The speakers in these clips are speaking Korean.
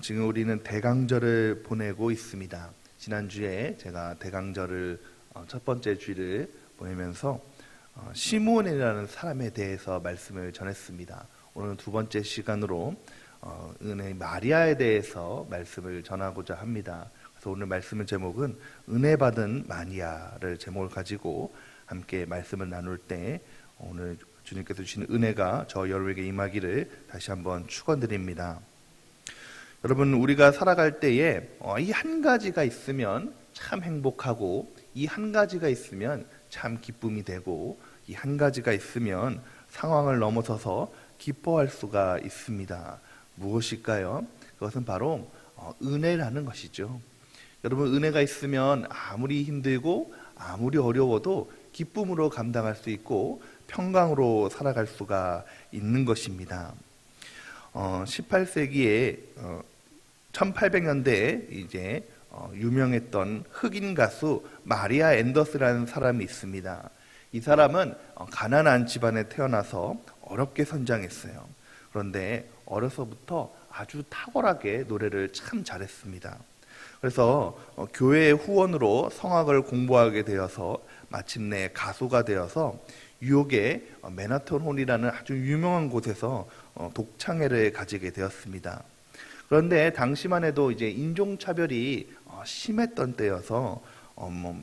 지금 우리는 대강절을 보내고 있습니다. 지난주에 제가 대강절을 첫 번째 주일을 보내면서 시므온이라는 사람에 대해서 말씀을 전했습니다. 오늘은 두 번째 시간으로 은혜 마리아에 대해서 말씀을 전하고자 합니다. 그래서 오늘 말씀의 제목은 은혜 받은 마리아를 제목을 가지고 함께 말씀을 나눌 때 오늘 주님께서 주신 은혜가 저 여러분에게 임하기를 다시 한번 축원드립니다. 여러분, 우리가 살아갈 때에 이 한 가지가 있으면 참 행복하고, 이 한 가지가 있으면 참 기쁨이 되고, 이 한 가지가 있으면 상황을 넘어서서 기뻐할 수가 있습니다. 무엇일까요? 그것은 바로 은혜라는 것이죠. 여러분, 은혜가 있으면 아무리 힘들고 아무리 어려워도 기쁨으로 감당할 수 있고 평강으로 살아갈 수가 있는 것입니다. 18세기에 1800년대에 이제 유명했던 흑인 가수 마리아 앤더스라는 사람이 있습니다. 이 사람은 가난한 집안에 태어나서 어렵게 성장했어요. 그런데 어려서부터 아주 탁월하게 노래를 참 잘했습니다. 그래서 교회의 후원으로 성악을 공부하게 되어서 마침내 가수가 되어서 뉴욕의 맨하튼 홀이라는 아주 유명한 곳에서 독창회를 가지게 되었습니다. 그런데 당시만 해도 이제 인종차별이 심했던 때여서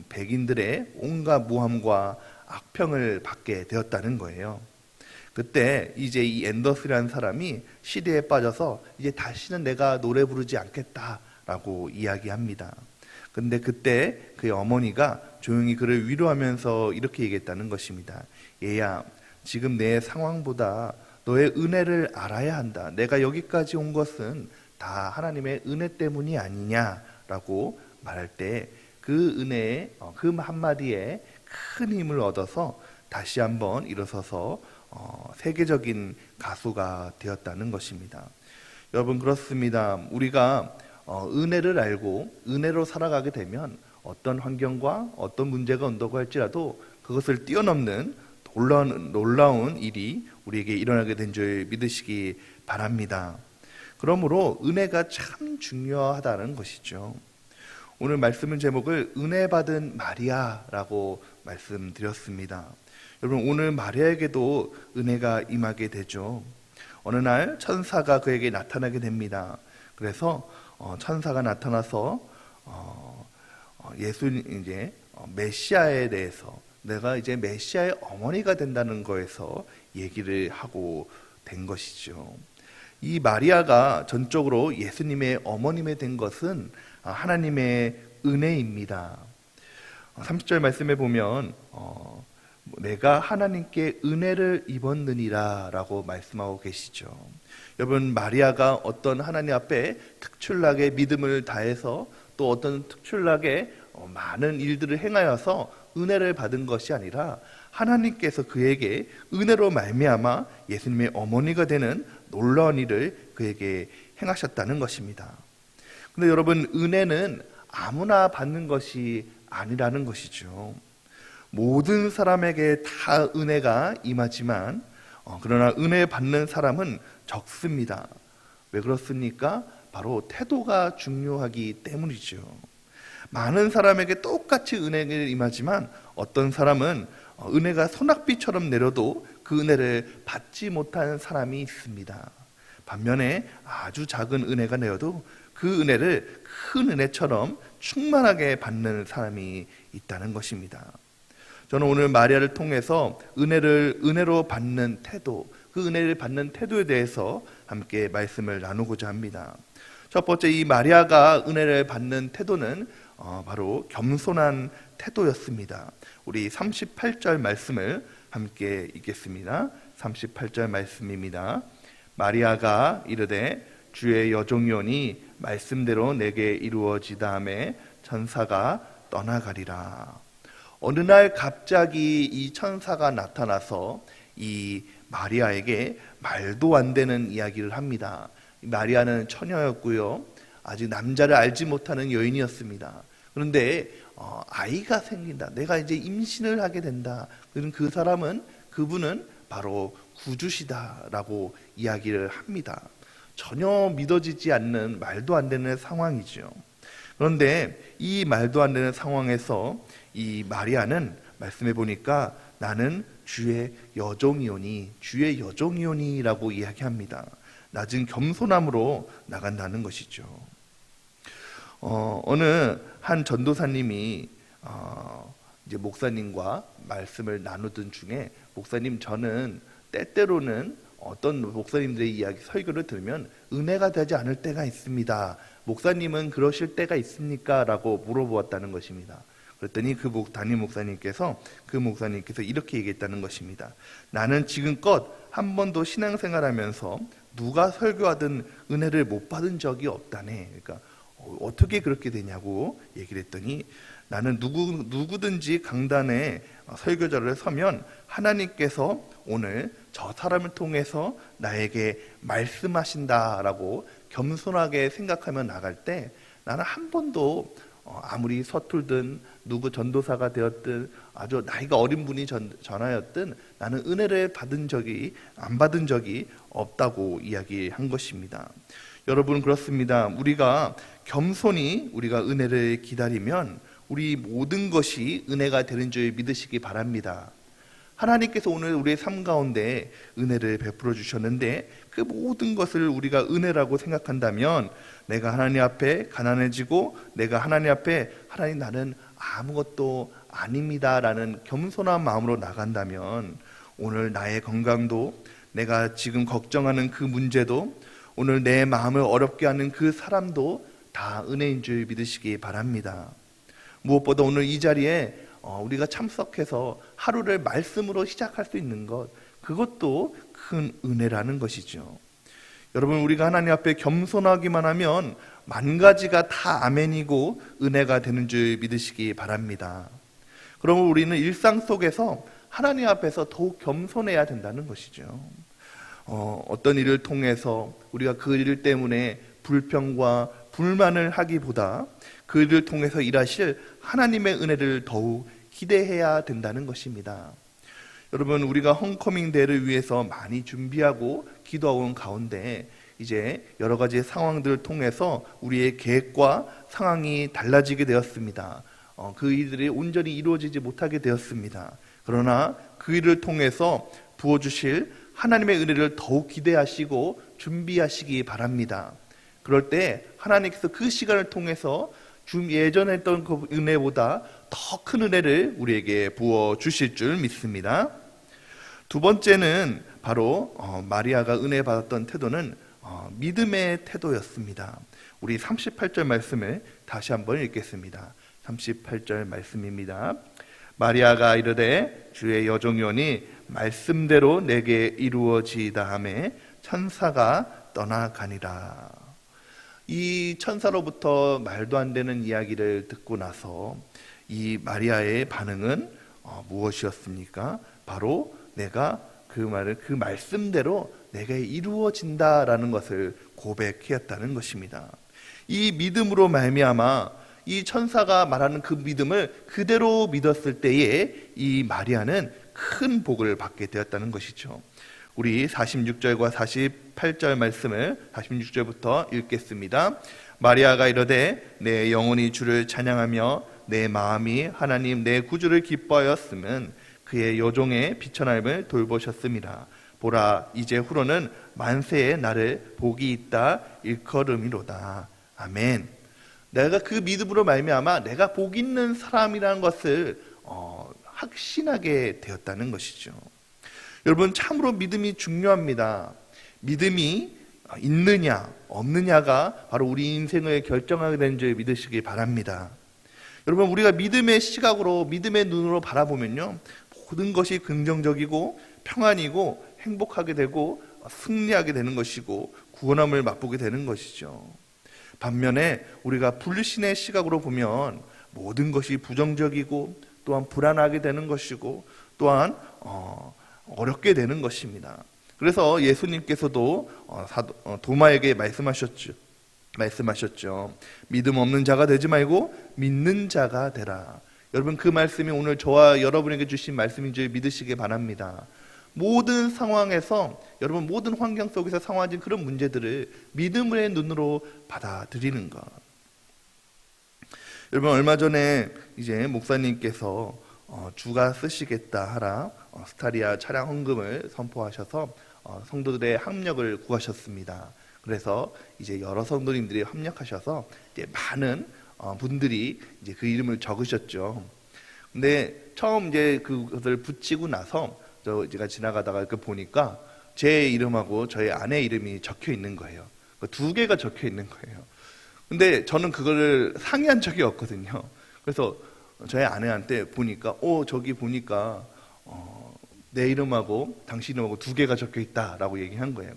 백인들의 온갖 모함과 악평을 받게 되었다는 거예요. 그때 이제 이 앤더스라는 사람이 시대에 빠져서 이제 다시는 내가 노래 부르지 않겠다라고 이야기합니다. 근데 그때 그의 어머니가 조용히 그를 위로하면서 이렇게 얘기했다는 것입니다. 얘야, 지금 내 상황보다 너의 은혜를 알아야 한다. 내가 여기까지 온 것은 다 하나님의 은혜 때문이 아니냐라고 말할 때 그 은혜의 그 한마디에 큰 힘을 얻어서 다시 한번 일어서서 세계적인 가수가 되었다는 것입니다. 여러분, 그렇습니다. 우리가 은혜를 알고 은혜로 살아가게 되면 어떤 환경과 어떤 문제가 온다고 할지라도 그것을 뛰어넘는 놀라운 일이 우리에게 일어나게 된 줄 믿으시기 바랍니다. 그러므로 은혜가 참 중요하다는 것이죠. 오늘 말씀은 제목을 은혜 받은 마리아라고 말씀드렸습니다. 여러분, 오늘 마리아에게도 은혜가 임하게 되죠. 어느 날 천사가 그에게 나타나게 됩니다. 그래서 천사가 나타나서 이제 메시아에 대해서 내가 이제 메시아의 어머니가 된다는 거에서 얘기를 하고 된 것이죠. 이 마리아가 전적으로 예수님의 어머님이 된 것은 하나님의 은혜입니다. 30절 말씀에 보면 내가 하나님께 은혜를 입었느니라 라고 말씀하고 계시죠. 여러분, 마리아가 어떤 하나님 앞에 특출나게 믿음을 다해서 또 어떤 특출나게 많은 일들을 행하여서 은혜를 받은 것이 아니라 하나님께서 그에게 은혜로 말미암아 예수님의 어머니가 되는 놀라운 일을 그에게 행하셨다는 것입니다. 근데 여러분, 은혜는 아무나 받는 것이 아니라는 것이죠. 모든 사람에게 다 은혜가 임하지만 그러나 은혜 받는 사람은 적습니다. 왜 그렇습니까? 바로 태도가 중요하기 때문이죠. 많은 사람에게 똑같이 은혜가 임하지만 어떤 사람은 은혜가 소낙비처럼 내려도 그 은혜를 받지 못하는 사람이 있습니다. 반면에 아주 작은 은혜가 내려도 그 은혜를 큰 은혜처럼 충만하게 받는 사람이 있다는 것입니다. 저는 오늘 마리아를 통해서 은혜로 받는 태도, 그 은혜를 받는 태도에 대해서 함께 말씀을 나누고자 합니다. 첫 번째, 이 마리아가 은혜를 받는 태도는 바로 겸손한 태도였습니다. 우리 38절 말씀을 함께 읽겠습니다. 38절 말씀입니다. 마리아가 이르되 주의 여종이오니 말씀대로 내게 이루어지다음에 천사가 떠나가리라. 어느 날 갑자기 이 천사가 나타나서 이 마리아에게 말도 안 되는 이야기를 합니다. 마리아는 처녀였고요, 아직 남자를 알지 못하는 여인이었습니다. 그런데 아이가 생긴다, 내가 이제 임신을 하게 된다. 그분은 바로 구주시다라고 이야기를 합니다. 전혀 믿어지지 않는 말도 안 되는 상황이죠. 그런데 이 말도 안 되는 상황에서 이 마리아는 말씀해 보니까 나는 주의 여종이오니라고 이야기합니다. 낮은 겸손함으로 나간다는 것이죠. 어느 한 전도사님이 이제 목사님과 말씀을 나누던 중에, 목사님, 저는 때때로는 어떤 목사님들의 이야기, 설교를 들으면 은혜가 되지 않을 때가 있습니다. 목사님은 그러실 때가 있습니까? 라고 물어보았다는 것입니다. 그랬더니 담임 목사님께서 이렇게 얘기했다는 것입니다. 나는 지금껏 한 번도 신앙생활하면서 누가 설교하든 은혜를 못 받은 적이 없다네. 그러니까 어떻게 그렇게 되냐고 얘기를 했더니, 나는 누구든지 강단에 설교자를 서면 하나님께서 오늘 저 사람을 통해서 나에게 말씀하신다라고 겸손하게 생각하며 나갈 때, 나는 한 번도 아무리 서툴든 누구 전도사가 되었든 아주 나이가 어린 분이 전하였든 나는 은혜를 안 받은 적이 없다고 이야기한 것입니다. 여러분, 그렇습니다. 우리가 겸손히 우리가 은혜를 기다리면 우리 모든 것이 은혜가 되는 줄 믿으시기 바랍니다. 하나님께서 오늘 우리의 삶 가운데 은혜를 베풀어 주셨는데, 그 모든 것을 우리가 은혜라고 생각한다면 내가 하나님 앞에 가난해지고, 내가 하나님 앞에 하나님, 나는 아무것도 아닙니다 라는 겸손한 마음으로 나간다면, 오늘 나의 건강도, 내가 지금 걱정하는 그 문제도, 오늘 내 마음을 어렵게 하는 그 사람도 다 은혜인 줄 믿으시기 바랍니다. 무엇보다 오늘 이 자리에 우리가 참석해서 하루를 말씀으로 시작할 수 있는 것, 그것도 큰 은혜라는 것이죠. 여러분, 우리가 하나님 앞에 겸손하기만 하면 만 가지가 다 아멘이고 은혜가 되는 줄 믿으시기 바랍니다. 그러면 우리는 일상 속에서 하나님 앞에서 더욱 겸손해야 된다는 것이죠. 어떤 일을 통해서 우리가 그 일 때문에 불평과 불만을 하기보다 그 일을 통해서 일하실 하나님의 은혜를 더욱 기대해야 된다는 것입니다. 여러분, 우리가 홈커밍 데이를 위해서 많이 준비하고 기도하고 가운데 이제 여러 가지 상황들을 통해서 우리의 계획과 상황이 달라지게 되었습니다. 그 일들이 온전히 이루어지지 못하게 되었습니다. 그러나 그 일을 통해서 부어주실 하나님의 은혜를 더욱 기대하시고 준비하시기 바랍니다. 그럴 때 하나님께서 그 시간을 통해서 예전에 했던 그 은혜보다 더 큰 은혜를 우리에게 부어주실 줄 믿습니다. 두 번째는 바로 마리아가 은혜 받았던 태도는 믿음의 태도였습니다. 우리 38절 말씀을 다시 한번 읽겠습니다. 38절 말씀입니다. 마리아가 이르되 주의 여종이오니 말씀대로 내게 이루어지이다 하매 천사가 떠나가니라. 이 천사로부터 말도 안 되는 이야기를 듣고 나서 이 마리아의 반응은 무엇이었습니까? 바로 내가 그 말씀대로 내게 이루어진다라는 것을 고백했다는 것입니다. 이 믿음으로 말미암아 이 천사가 말하는 그 믿음을 그대로 믿었을 때에 이 마리아는 큰 복을 받게 되었다는 것이죠. 우리 46절과 48절 말씀을 46절부터 읽겠습니다. 마리아가 이르되 내 영혼이 주를 찬양하며 내 마음이 하나님 내 구주를 기뻐하였으면 그의 여종의 비천함을 돌보셨습니다. 보라, 이제 후로는 만세에 나를 복이 있다 일컬음이로다. 아멘. 내가 그 믿음으로 말미암아 내가 복 있는 사람이라는 것을 확신하게 되었다는 것이죠. 여러분, 참으로 믿음이 중요합니다. 믿음이 있느냐 없느냐가 바로 우리 인생을 결정하게 되는 줄 믿으시기 바랍니다. 여러분, 우리가 믿음의 시각으로, 믿음의 눈으로 바라보면요, 모든 것이 긍정적이고 평안이고 행복하게 되고 승리하게 되는 것이고 구원함을 맛보게 되는 것이죠. 반면에 우리가 불신의 시각으로 보면 모든 것이 부정적이고 또한 불안하게 되는 것이고 또한 어렵게 되는 것입니다. 그래서 예수님께서도 도마에게 말씀하셨죠. 믿음 없는 자가 되지 말고 믿는 자가 되라. 여러분, 그 말씀이 오늘 저와 여러분에게 주신 말씀인 줄 믿으시기 바랍니다. 모든 상황에서, 여러분 모든 환경 속에서 상황진 그런 문제들을 믿음의 눈으로 받아들이는 것. 여러분 얼마 전에 이제 목사님께서 주가 쓰시겠다 하라 스타리아 차량 헌금을 선포하셔서 성도들의 합력을 구하셨습니다. 그래서 이제 여러 성도님들이 합력하셔서 이제 많은 분들이 이제 그 이름을 적으셨죠. 근데 처음 이제 그것을 붙이고 나서 제가 지나가다가 보니까 제 이름하고 저희 아내 이름이 적혀 있는 거예요. 두 개가 적혀 있는 거예요. 근데 저는 그거를 상의한 적이 없거든요. 그래서 저희 아내한테 보니까 저기 보니까 내 이름하고 당신 이름하고 두 개가 적혀 있다라고 얘기한 거예요.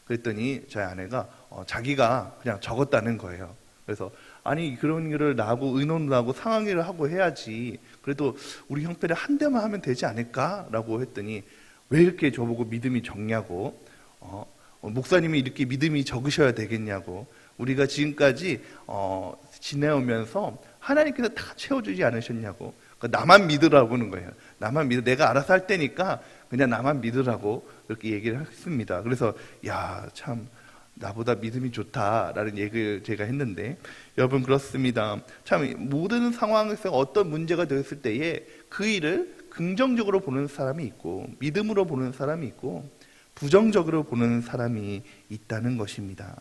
그랬더니 저희 아내가 자기가 그냥 적었다는 거예요. 그래서 아니 그런 일을 나하고 의논을 하고 상황을 하고 해야지, 그래도 우리 형편에 한 대만 하면 되지 않을까라고 했더니 왜 이렇게 저보고 믿음이 적냐고, 목사님이 이렇게 믿음이 적으셔야 되겠냐고, 우리가 지금까지 지내오면서 하나님께서 다 채워주지 않으셨냐고, 나만 믿으라고 하는 거예요. 나만 믿어, 내가 알아서 할 테니까 그냥 나만 믿으라고 그렇게 얘기를 했습니다. 그래서 야, 참 나보다 믿음이 좋다라는 얘기를 제가 했는데, 여러분 그렇습니다. 참 모든 상황에서 어떤 문제가 되었을 때에 그 일을 긍정적으로 보는 사람이 있고 믿음으로 보는 사람이 있고 부정적으로 보는 사람이 있다는 것입니다.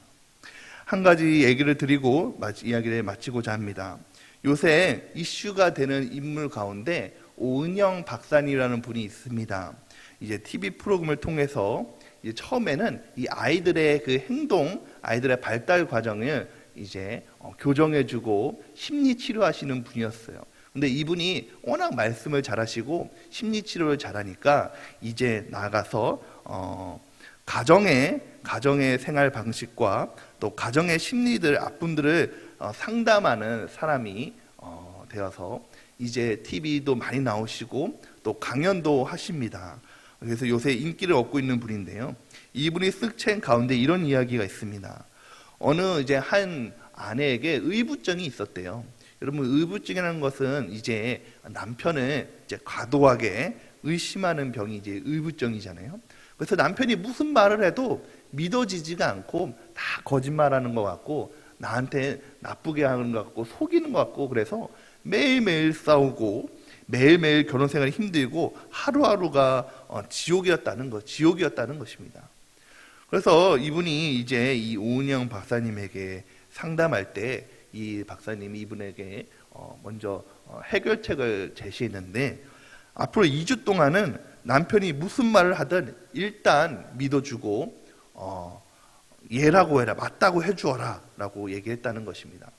한 가지 얘기를 드리고 이야기를 마치고자 합니다. 요새 이슈가 되는 인물 가운데 오은영 박사님이라는 분이 있습니다. 이제 TV 프로그램을 통해서 이제 처음에는 이 아이들의 그 행동, 아이들의 발달 과정을 이제 교정해주고 심리 치료하시는 분이었어요. 근데 이분이 워낙 말씀을 잘하시고 심리 치료를 잘하니까 이제 나가서 가정의 생활 방식과 또 가정의 심리들, 아픔들을 상담하는 사람이 되어서 이제 TV도 많이 나오시고 또 강연도 하십니다. 그래서 요새 인기를 얻고 있는 분인데요. 이분이 쓴 책 가운데 이런 이야기가 있습니다. 어느 이제 한 아내에게 의부증이 있었대요. 여러분 의부증이라는 것은 이제 남편을 이제 과도하게 의심하는 병이 이제 의부증이잖아요. 그래서 남편이 무슨 말을 해도 믿어지지가 않고 다 거짓말하는 것 같고 나한테 나쁘게 하는 것 같고 속이는 것 같고, 그래서 매일매일 싸우고 매일매일 결혼생활이 힘들고 하루하루가 지옥이었다는 것입니다. 그래서 이분이 이제 이 오은영 박사님에게 상담할 때 이 박사님이 이분에게 먼저 해결책을 제시했는데, 앞으로 2주 동안은 남편이 무슨 말을 하든 일단 믿어주고 예라고 해라, 맞다고 해주어라 라고 얘기했다는 것입니다.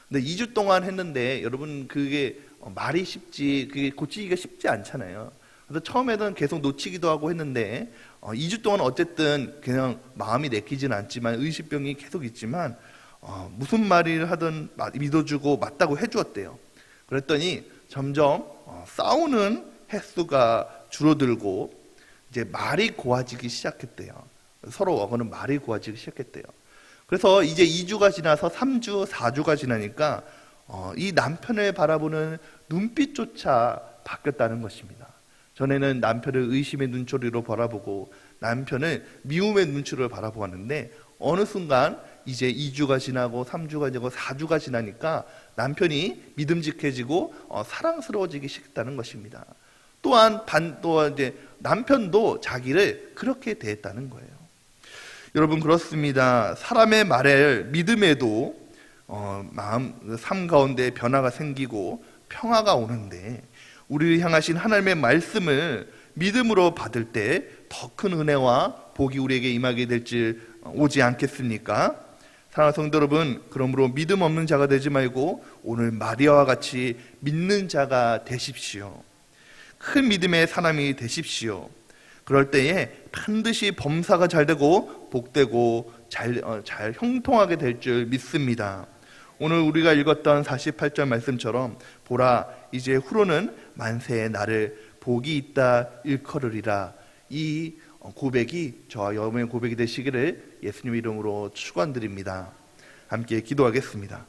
근데 2주 동안 했는데 여러분 그게 말이 쉽지, 그게 고치기가 쉽지 않잖아요. 그래서 처음에는 계속 놓치기도 하고 했는데 2주 동안 어쨌든 그냥 마음이 내키지는 않지만 의식병이 계속 있지만 무슨 말을 하든 믿어주고 맞다고 해주었대요. 그랬더니 점점 싸우는 횟수가 줄어들고 이제 말이 고와지기 시작했대요. 서로 어거는 말이 고와지기 시작했대요. 그래서 이제 2주가 지나서 3주, 4주가 지나니까 이 남편을 바라보는 눈빛조차 바뀌었다는 것입니다. 전에는 남편을 의심의 눈초리로 바라보고 남편을 미움의 눈초리로 바라보았는데 어느 순간 이제 2주가 지나고 3주가 지나고 4주가 지나니까 남편이 믿음직해지고 사랑스러워지기 시작했다는 것입니다. 또한 이제 남편도 자기를 그렇게 대했다는 거예요. 여러분 그렇습니다. 사람의 말을 믿음에도 삶 가운데 변화가 생기고 평화가 오는데, 우리를 향하신 하나님의 말씀을 믿음으로 받을 때 더 큰 은혜와 복이 우리에게 임하게 될 줄 오지 않겠습니까? 사랑하는 성도 여러분, 그러므로 믿음 없는 자가 되지 말고 오늘 마리아와 같이 믿는 자가 되십시오. 큰 믿음의 사람이 되십시오. 그럴 때에 반드시 범사가 잘 되고 복되고 잘 형통하게 될 줄 믿습니다. 오늘 우리가 읽었던 48절 말씀처럼 보라 이제 후로는 만세의 나를 복이 있다 일컬으리라, 이 고백이 저와 여러분의 고백이 되시기를 예수님 이름으로 축원드립니다. 함께 기도하겠습니다.